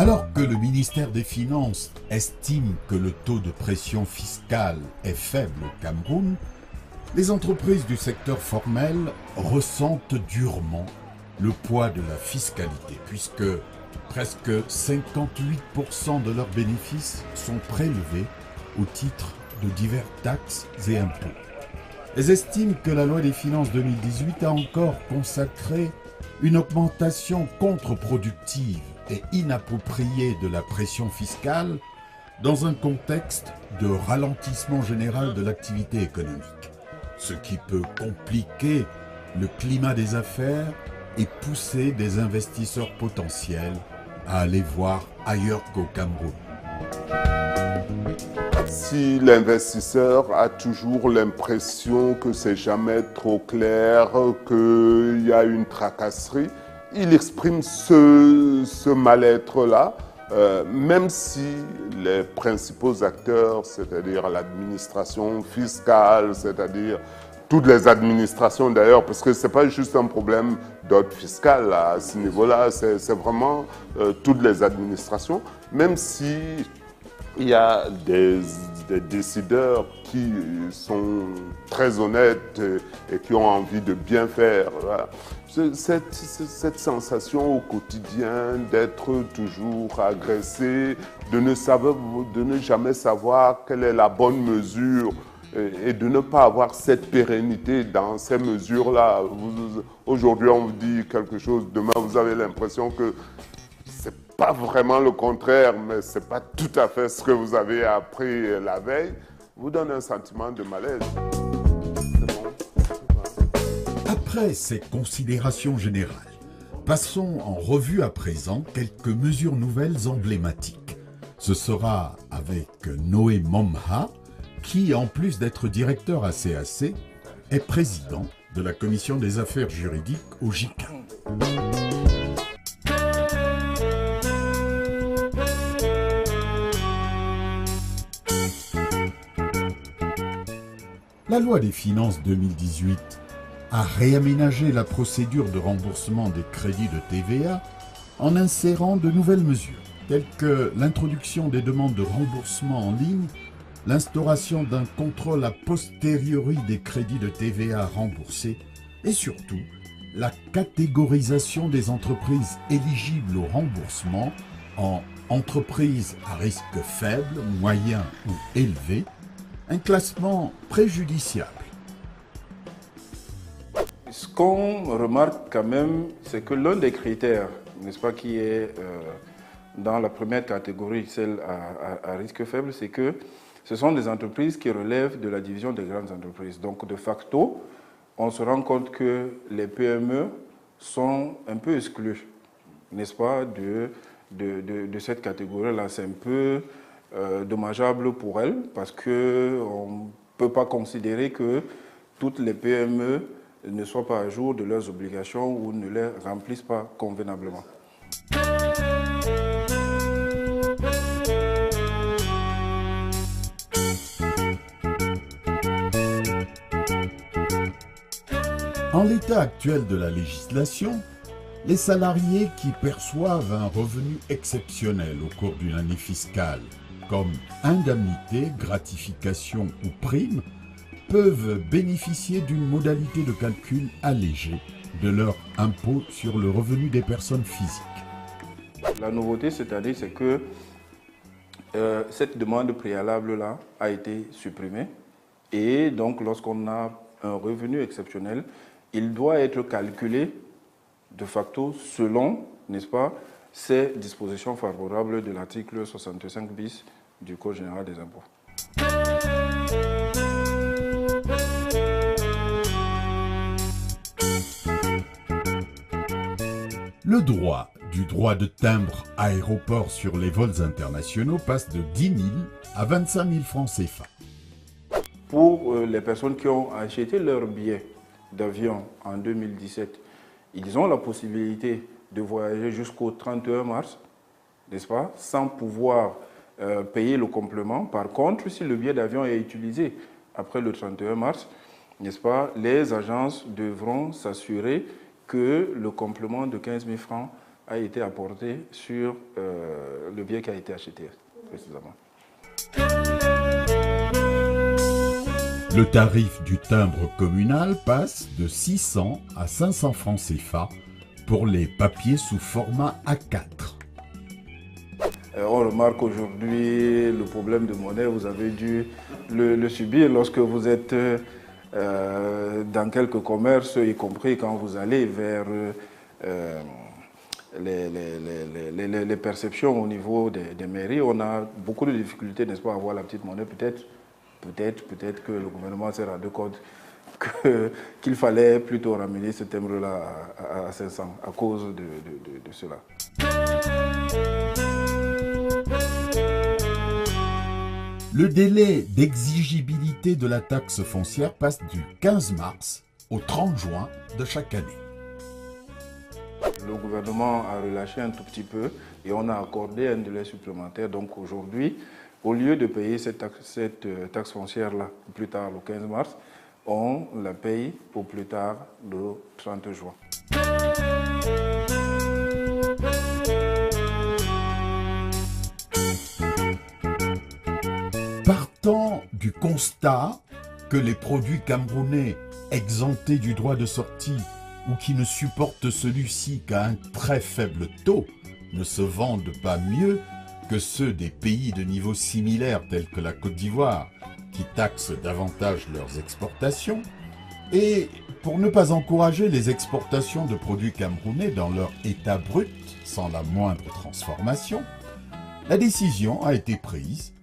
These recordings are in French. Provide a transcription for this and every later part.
Alors que le ministère des Finances estime que le taux de pression fiscale est faible au Cameroun, les entreprises du secteur formel ressentent durement le poids de la fiscalité, puisque presque 58% de leurs bénéfices sont prélevés au titre de divers taxes et impôts. Elles estiment que la loi des finances 2018 a encore consacré une augmentation contre-productive et inappropriée de la pression fiscale dans un contexte de ralentissement général de l'activité économique, ce qui peut compliquer le climat des affaires et pousser des investisseurs potentiels à aller voir ailleurs qu'au Cameroun. Si l'investisseur a toujours l'impression que c'est jamais trop clair, qu'il y a une tracasserie, il exprime ce mal-être-là, même si les principaux acteurs, c'est-à-dire l'administration fiscale, c'est-à-dire toutes les administrations d'ailleurs, parce que ce n'est pas juste un problème d'ordre fiscal à ce niveau-là, c'est vraiment toutes les administrations, même si il y a des décideurs qui sont très honnêtes et qui ont envie de bien faire. Cette sensation au quotidien d'être toujours agressé, de ne jamais savoir quelle est la bonne mesure et de ne pas avoir cette pérennité dans ces mesures-là. Aujourd'hui, on vous dit quelque chose, demain, vous avez l'impression que c'est pas vraiment le contraire, mais c'est pas tout à fait ce que vous avez appris la veille, vous donne un sentiment de malaise. Après ces considérations générales, passons en revue à présent quelques mesures nouvelles emblématiques. Ce sera avec Noé Momha, qui, en plus d'être directeur à CAC, est président de la commission des affaires juridiques au JICA. La loi des finances 2018 a réaménagé la procédure de remboursement des crédits de TVA en insérant de nouvelles mesures, telles que l'introduction des demandes de remboursement en ligne, l'instauration d'un contrôle a posteriori des crédits de TVA remboursés et surtout la catégorisation des entreprises éligibles au remboursement en entreprises à risque faible, moyen ou élevé, un classement préjudiciable. Ce qu'on remarque quand même, c'est que l'un des critères, n'est-ce pas, qui est dans la première catégorie, celle à risque faible, c'est que ce sont des entreprises qui relèvent de la division des grandes entreprises. Donc, de facto, on se rend compte que les PME sont un peu exclus, n'est-ce pas, de cette catégorie-là. C'est un peu dommageable pour elles parce qu'on ne peut pas considérer que toutes les PME ne soient pas à jour de leurs obligations ou ne les remplissent pas convenablement. En l'état actuel de la législation, les salariés qui perçoivent un revenu exceptionnel au cours d'une année fiscale, comme indemnité, gratification ou prime, peuvent bénéficier d'une modalité de calcul allégée de leur impôt sur le revenu des personnes physiques. La nouveauté cette année, c'est que cette demande préalable-là a été supprimée. Et donc, lorsqu'on a un revenu exceptionnel, il doit être calculé de facto selon, n'est-ce pas, ces dispositions favorables de l'article 65 bis du Code général des impôts. Le droit du droit de timbre aéroport sur les vols internationaux passe de 10 000 à 25 000 francs CFA. Pour les personnes qui ont acheté leur billet d'avion en 2017, ils ont la possibilité de voyager jusqu'au 31 mars, n'est-ce pas, sans pouvoir payer le complément. Par contre, si le billet d'avion est utilisé après le 31 mars, n'est-ce pas, les agences devront s'assurer que le complément de 15 000 francs a été apporté sur le bien qui a été acheté, précisément. Le tarif du timbre communal passe de 600 à 500 francs CFA pour les papiers sous format A4. On remarque aujourd'hui le problème de monnaie, vous avez dû le subir lorsque vous êtes dans quelques commerces, y compris quand vous allez vers les perceptions au niveau des mairies. On a beaucoup de difficultés, n'est-ce pas, à avoir la petite monnaie. Peut-être que le gouvernement s'est rendu compte qu'il fallait plutôt ramener ce timbre-là à 500 à cause de cela. Le délai d'exigibilité de la taxe foncière passe du 15 mars au 30 juin de chaque année. Le gouvernement a relâché un tout petit peu et on a accordé un délai supplémentaire. Donc aujourd'hui, au lieu de payer cette taxe foncière-là plus tard le 15 mars, on la paye au plus tard le 30 juin. Partant du constat que les produits camerounais exemptés du droit de sortie ou qui ne supportent celui-ci qu'à un très faible taux ne se vendent pas mieux que ceux des pays de niveau similaire tels que la Côte d'Ivoire, qui taxent davantage leurs exportations, et pour ne pas encourager les exportations de produits camerounais dans leur état brut, sans la moindre transformation, la décision a été prise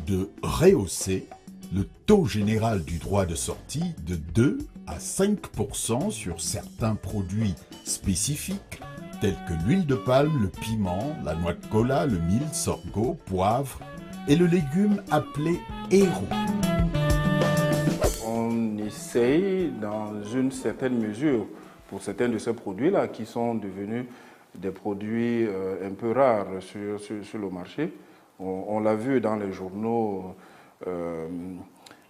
de rehausser le taux général du droit de sortie de 2 à 5% sur certains produits spécifiques tels que l'huile de palme, le piment, la noix de cola, le mil, sorgho, poivre et le légume appelé héros. On essaye dans une certaine mesure pour certains de ces produits-là qui sont devenus des produits un peu rares sur le marché. On l'a vu dans les journaux,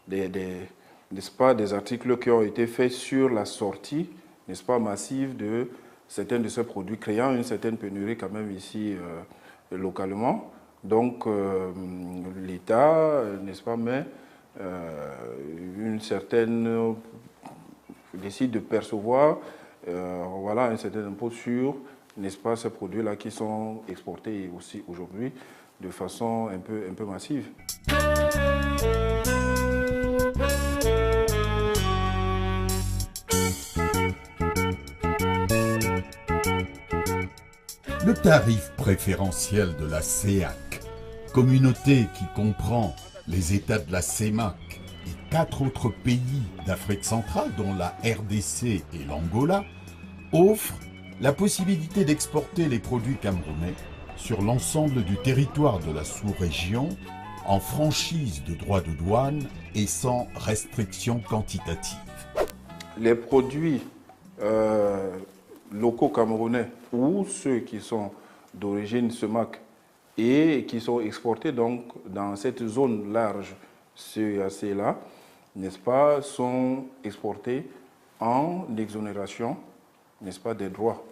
n'est-ce pas, des articles qui ont été faits sur la sortie, n'est-ce pas, massive de certains de ces produits, créant une certaine pénurie quand même ici localement. Donc l'État, n'est-ce pas, met une certaine décide de percevoir voilà, un certain impôt sur, n'est-ce pas, ces produits-là qui sont exportés aussi aujourd'hui de façon un peu massive. Le tarif préférentiel de la CEEAC, communauté qui comprend les États de la CEMAC et 4 autres pays d'Afrique centrale, dont la RDC et l'Angola, offre la possibilité d'exporter les produits camerounais sur l'ensemble du territoire de la sous-région en franchise de droits de douane et sans restriction quantitative. Les produits locaux camerounais ou ceux qui sont d'origine CEMAC et qui sont exportés donc dans cette zone large CEAC-là, n'est-ce pas, sont exportés en exonération, n'est-ce pas, des droits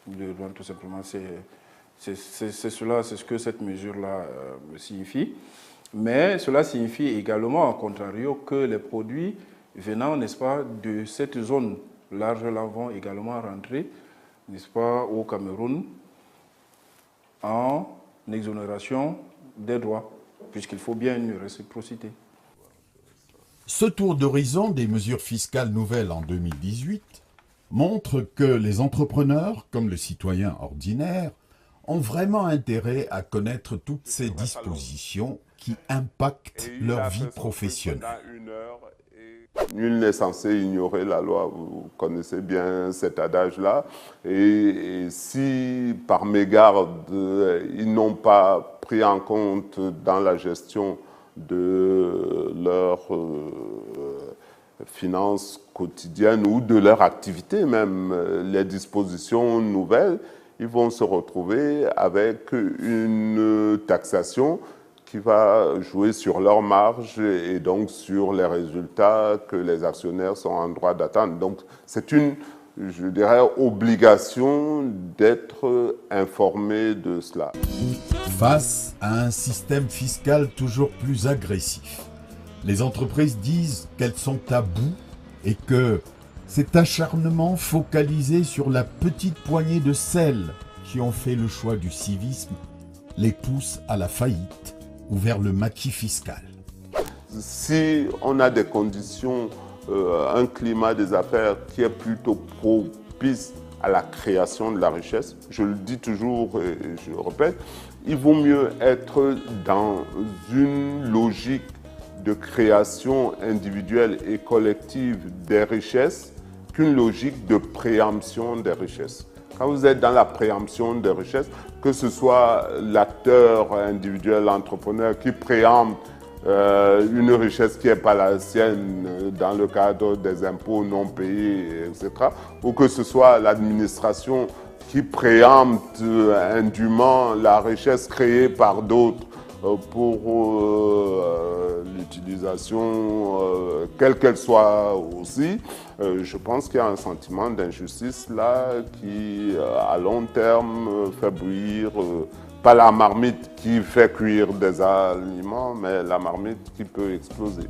de douane tout simplement. C'est cela, c'est ce que cette mesure-là signifie. Mais cela signifie également, en contrario, que les produits venant, n'est-ce pas, de cette zone large-là vont également rentrer, n'est-ce pas, au Cameroun en exonération des droits, puisqu'il faut bien une réciprocité. Ce tour d'horizon des mesures fiscales nouvelles en 2018 montre que les entrepreneurs, comme le citoyen ordinaire, ont vraiment intérêt à connaître toutes ces dispositions qui impactent leur vie professionnelle. Nul n'est censé ignorer la loi, vous connaissez bien cet adage-là. Et si par mégarde, ils n'ont pas pris en compte dans la gestion de leurs finances quotidiennes ou de leur activité même, les dispositions nouvelles, ils vont se retrouver avec une taxation qui va jouer sur leur marge et donc sur les résultats que les actionnaires sont en droit d'attendre. Donc c'est une je dirais, obligation d'être informé de cela. Face à un système fiscal toujours plus agressif, les entreprises disent qu'elles sont à bout et que cet acharnement focalisé sur la petite poignée de celles qui ont fait le choix du civisme les pousse à la faillite ou vers le maquis fiscal. Si on a des conditions, un climat des affaires qui est plutôt propice à la création de la richesse, je le dis toujours et je le répète, il vaut mieux être dans une logique de création individuelle et collective des richesses qu'une logique de préemption des richesses. Quand vous êtes dans la préemption des richesses, que ce soit l'acteur individuel, l'entrepreneur qui préempte une richesse qui n'est pas la sienne dans le cadre des impôts non payés, etc., ou que ce soit l'administration qui préempte indûment la richesse créée par d'autres pour l'utilisation, quelle qu'elle soit aussi, je pense qu'il y a un sentiment d'injustice là qui, à long terme, fait bouillir, pas la marmite qui fait cuire des aliments, mais la marmite qui peut exploser.